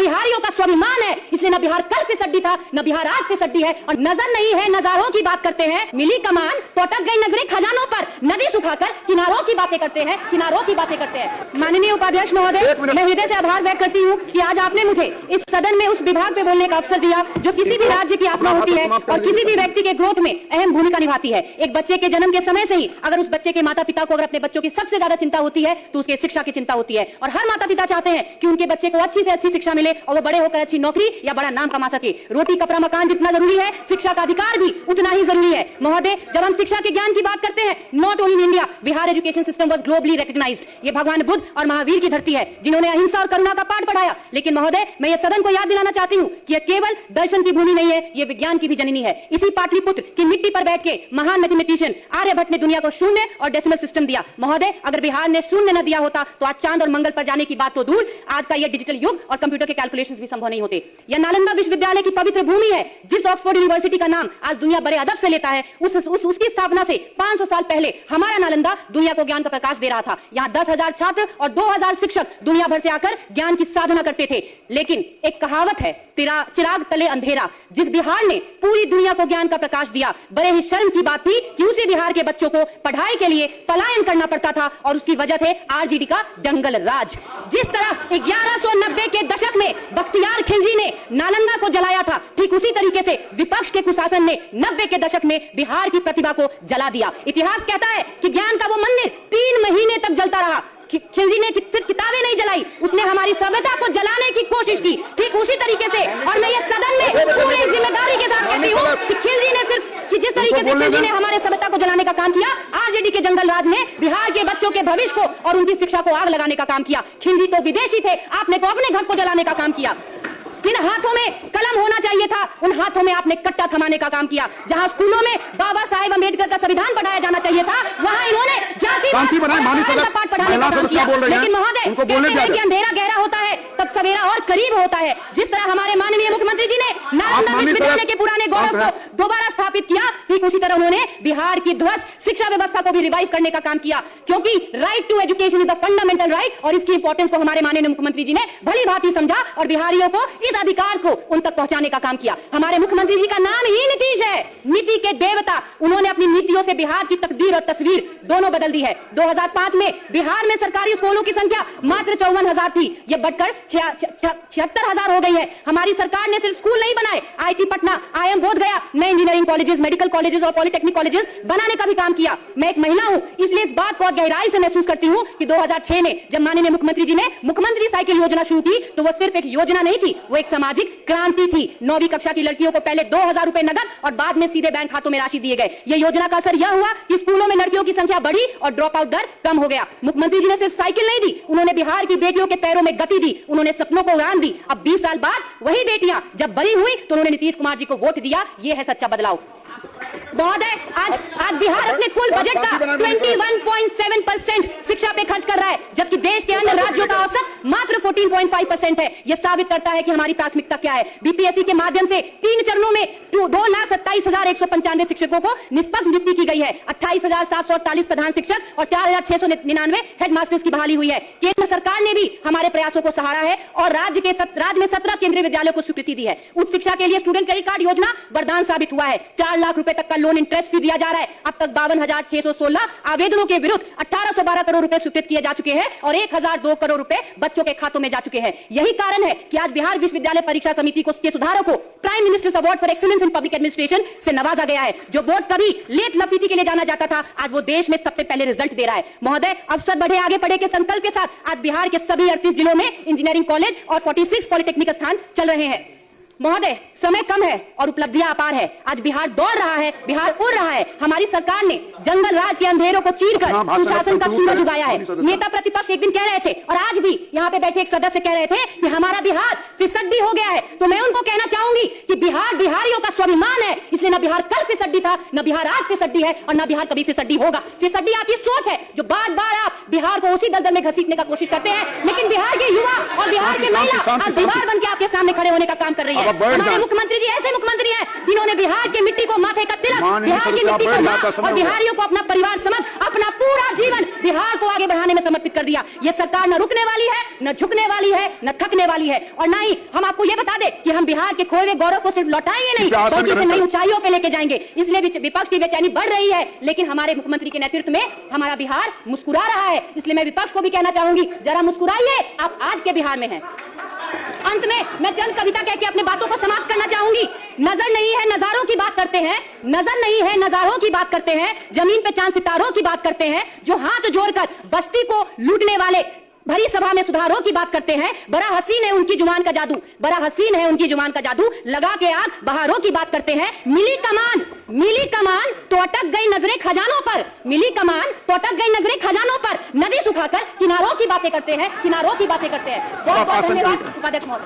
बिहारियों का स्वाभिमान है, इसलिए न बिहार कल फिसड्डी था, न बिहार आज फिसड्डी है। और नजर नहीं है, नजारों की बात करते हैं। मिली कमान तो अटक गई नजरें खजानों पर, नदी सुखाकर किनारों की बातें करते हैं, किनारों की बातें करते हैं। माननीय उपाध्यक्ष महोदय, मैं हृदय से आभार व्यक्त करती हूँ कि आज आपने मुझे इस सदन में उस विभाग पे बोलने का अवसर दिया जो किसी भी राज्य की आत्मा होती है और किसी भी व्यक्ति के ग्रोथ में अहम भूमिका निभाती है। एक बच्चे के जन्म के समय से ही अगर उस बच्चे के माता पिता को अगर अपने बच्चों की सबसे ज्यादा चिंता होती है तो उसके शिक्षा की चिंता होती है। और हर माता पिता चाहते हैं कि उनके बच्चे को अच्छी से अच्छी शिक्षा मिले और वो बड़े होकर अच्छी नौकरी या बड़ा नाम कमा सके। रोटी कपड़ा मकान जितना जरूरी है, शिक्षा का अधिकार भी उतना ही जरूरी है। महोदय, जब हम शिक्षा के ज्ञान की बात करते हैं, not only in India, Bihar education system was globally recognised. ये भगवान बुद्ध और महावीर की धरती है जिन्होंने अहिंसा और करुणा का पाठ पढ़ाया। लेकिन महोदय, मैं ये सदन को याद दिलाना चाहती हूँ कि ये केवल दर्शन की भूमि नहीं है, ये विज्ञान की भी जननी है। इसी पाटलिपुत्र की मिट्टी पर बैठ के महान मैथमेटिशियन आर्यभट्ट ने दुनिया को शून्य और डेसिमल सिस्टम दिया। महोदय, अगर बिहार ने शून्य न दिया होता तो आज चांद और मंगल पर जाने की बात तो दूर, आज का ये डिजिटल युग और कंप्यूटर के कैलकुलेशंस भी संभव नहीं होते। यह नालंदा विश्वविद्यालय की पवित्र भूमि है जिस ऑक्सफोर्ड यूनिवर्सिटी का नाम आज दुनिया बड़े अदब से लेता है। उसकी स्थापना से 500 साल पहले हमारा नालंदा दुनिया को ज्ञान का प्रकाश दे रहा था। यहाँ 10,000 छात्र और 2,000 शिक्षक दुनिया भर से आकर ज्ञान की साधना करते थे। लेकिन एक कहावत है, चिराग तले अंधेरा। जिस बिहार ने पूरी दुनिया को ज्ञान का प्रकाश दिया, बड़े ही शर्म की बात थी कि उसी बिहार के बच्चों को पढ़ाई के लिए पलायन करना पड़ता था और उसकी वजह थे आरजेडी का जंगल राज। जिस तरह 1190 के दशक में बख्तियार खिलजी ने नालंदा को जलाया था, ठीक उसी तरीके से विपक्ष के कुशासन ने 90 के दशक में बिहार की प्रतिभा को जला दिया। इतिहास कहता है कि ज्ञान का वो मंदिर 3 महीने तक जलता रहा। खिलजी ने सिर्फ किताबें नहीं जलाई, उसने हमारी सभ्यता को जलाने की कोशिश की, ठीक उसी तरीके से। और मैं ये सदन में पूरी जिम्मेदारी के साथ कहती हूँ कि खिलजी ने सिर्फ जिस तरीके से खिलजी ने हमारे सभ्यता को जलाने का काम किया, आरजेडी के जंगल राज ने बिहार के बच्चों के भविष्य को और उनकी शिक्षा को आग लगाने का काम किया। खिलजी तो विदेशी थे, आपने तो अपने घर को जलाने का काम किया। जिन हाथों में कलम होना चाहिए था, उन हाथों में आपने कट्टा थमाने का काम किया। जहां स्कूलों में बाबा साहेब अम्बेडकर का संविधान पढ़ाया जाना चाहिए था, वहां इन्होंने जातिवाद का पाठ पढ़ाने का काम किया। लेकिन महोदय, कहते हैं कि अंधेरा गहरा होता है तब सवेरा और करीब होता है। जिस तरह हमारे माननीय मुख्यमंत्री जी ने नालंदा विश्वविद्यालय के पुराने गौरव को दोबारा स्थापित किया, ठीक उसी तरह उन्होंने बिहार की ध्वस्त शिक्षा व्यवस्था को भी रिवाइव करने का काम किया। क्योंकि right to education is a fundamental right और इसकी इंपॉर्टेंस को हमारे माननीय मुख्यमंत्री जी ने भली भांति समझा और बिहारियों को अधिकार को उन तक पहुंचाने का काम किया। हमारे मुख्यमंत्री जी का नाम ही नीतीश है, नीति के देवता। उन्होंने अपनी नीतियों से बिहार की तकदीर और तस्वीर दोनों बदल दी है। 2005 में बिहार में सरकारी स्कूलों की संख्या मात्र 54,000 थी, यह बढ़कर 76,000 हो गई है। हमारी सरकार ने सिर्फ स्कूल नहीं बनाए, आईटी पटना, आईएम बोधगया, नए इंजीनियरिंग कॉलेजेस, मेडिकल कॉलेजेस और पॉलिटेक्निक कॉलेजेस बनाने का भी काम किया। मैं एक महिला हूं, इसलिए इस बात को गहराई से महसूस करती हूं कि 2006 में जब माननीय मुख्यमंत्री जी ने मुख्यमंत्री साइकिल योजना शुरू की तो वह सिर्फ एक योजना नहीं थी, वो एक सामाजिक क्रांति थी। 9वीं कक्षा की लड़कियों को पहले 2,000 रुपए नगद और बाद में सीधे बैंक खातों में राशि दिए गए। यह योजना का असर यह हुआ कि स्कूलों में लड़कियों की संख्या बढ़ी और ड्रॉप आउट दर कम हो गया। मुख्यमंत्री जी ने सिर्फ साइकिल नहीं दी, उन्होंने बिहार की बेटियों के पैरों में गति दी, उन्होंने सपनों को उड़ान दी। अब 20 साल बाद वही बेटियां जब बड़ी हुई तो उन्होंने नीतीश कुमार जी को वोट दिया। यह है सच्चा बदलाव। महोदय, आज बिहार अपने कुल बजट का 21.7% शिक्षा पे खर्च कर रहा है, जबकि देश के अन्य राज्यों का औसत मात्र 14.5% है। यह साबित करता है कि हमारी प्राथमिकता क्या है। बीपीएससी के माध्यम से 3 चरणों में 2,27,195 शिक्षकों को निष्पक्ष नियुक्ति की गई है। 28,748 प्रधान शिक्षक और 4,699 हेडमास्टर्स की बहाली हुई है। केंद्र सरकार ने भी हमारे प्रयासों को सहारा है और राज्य में 17 केंद्रीय विद्यालयों को स्वीकृति दी है। उच्च शिक्षा के लिए स्टूडेंट क्रेडिट कार्ड योजना वरदान साबित हुआ है। 4 लाख रुपए तक का लोन इंटरेस्ट फ्री दिया जा रहा है। अब तक 52,616 आवेदनों के विरुद्ध 1812 करोड़ रुपए स्वीकृत किए जा चुके हैं और 1,002 करोड़ रुपए बच्चों के खातों में जा चुके हैं। यही कारण है कि आज बिहार विश्वविद्यालय परीक्षा समिति के सुधारों को prime ministers award for excellence in public administration से नवाजा गया है। जो बोर्ड कभी लेट लफीती के लिए जाना जाता था, आज वो देश में सबसे पहले रिजल्ट दे रहा है। महोदय, अवसर बढ़े आगे बढ़े के संकल्प के साथ आज बिहार के सभी 38 जिलों में इंजीनियरिंग कॉलेज और 46 पॉलिटेक्निक स्थान चल रहे हैं। महोदय, समय कम है और उपलब्धियां अपार है। आज बिहार दौड़ रहा है, बिहार उड़ रहा है। हमारी सरकार ने जंगल राज के अंधेरों को चीरकर सुशासन का सूरज उगाया है। नेता प्रतिपक्ष एक दिन कह रहे थे और आज भी यहाँ पे बैठे एक सदस्य कह रहे थे कि हमारा बिहार फिसड्डी हो गया है। तो मैं उनको कहना चाहूंगी कि बिहार बिहारियों का स्वाभिमान है, इसलिए न बिहार कल फिसड्डी था, न बिहार आज फिसड्डी है और न बिहार कभी फिसड्डी होगा। फिसड्डी आपकी सोच है जो बार बार आप बिहार को उसी दलदल में घसीटने का कोशिश करते हैं, लेकिन बिहार के युवा और बिहार के महिला आज दीवार बन के आपके सामने खड़े होने का काम कर रही है। हमारे मुख्यमंत्री जी ऐसे मुख्यमंत्री हैं जिन्होंने बिहार की मिट्टी को माथे का तिलक, बिहार की मिट्टी को मां और बिहारियों को अपना परिवार समझ अपना पूरा जीवन बिहार को आगे बढ़ाने में समर्पित कर दिया। ये सरकार न रुकने वाली है, न झुकने वाली है, न थकने वाली है और न नहीं, हम आपको ये बता दें कि हम बिहार के खोए हुए गौरव को सिर्फ लौटाएंगे नहीं बल्कि इसे नई ऊंचाइयों पे लेके जाएंगे। इसलिए विपक्ष की बेचैनी बढ़ रही है, लेकिन हमारे मुख्यमंत्री के नेतृत्व में हमारा बिहार मुस्कुरा रहा है। इसलिए मैं विपक्ष को भी कहना चाहूंगी, जरा मुस्कुराइए, आप आज के बिहार में हैं। अंत में मैं चंद कविता कह के अपने बातों को समाप्त करना चाहूंगी। नजर नहीं है नजारों की बात करते हैं, नजर नहीं है नजारों की बात करते हैं, जमीन पे चांद सितारों की बात करते हैं, जो हाथ जोड़कर बस्ती को लूटने वाले भरी सभा में सुधारों की बात करते हैं। बड़ा हसीन है उनकी जुबान का जादू, बड़ा हसीन है उनकी जुबान का जादू, लगा के आग बहारों की बात करते हैं। मिली कमान तो अटक गई नजरें खजानों पर, मिली कमान तो अटक गई नजरें खजानों पर, नदी सुखाकर किनारों की बातें करते हैं, किनारों की बातें करते हैं। बहुत बहुत धन्यवाद उपाध्यक्ष महोदय।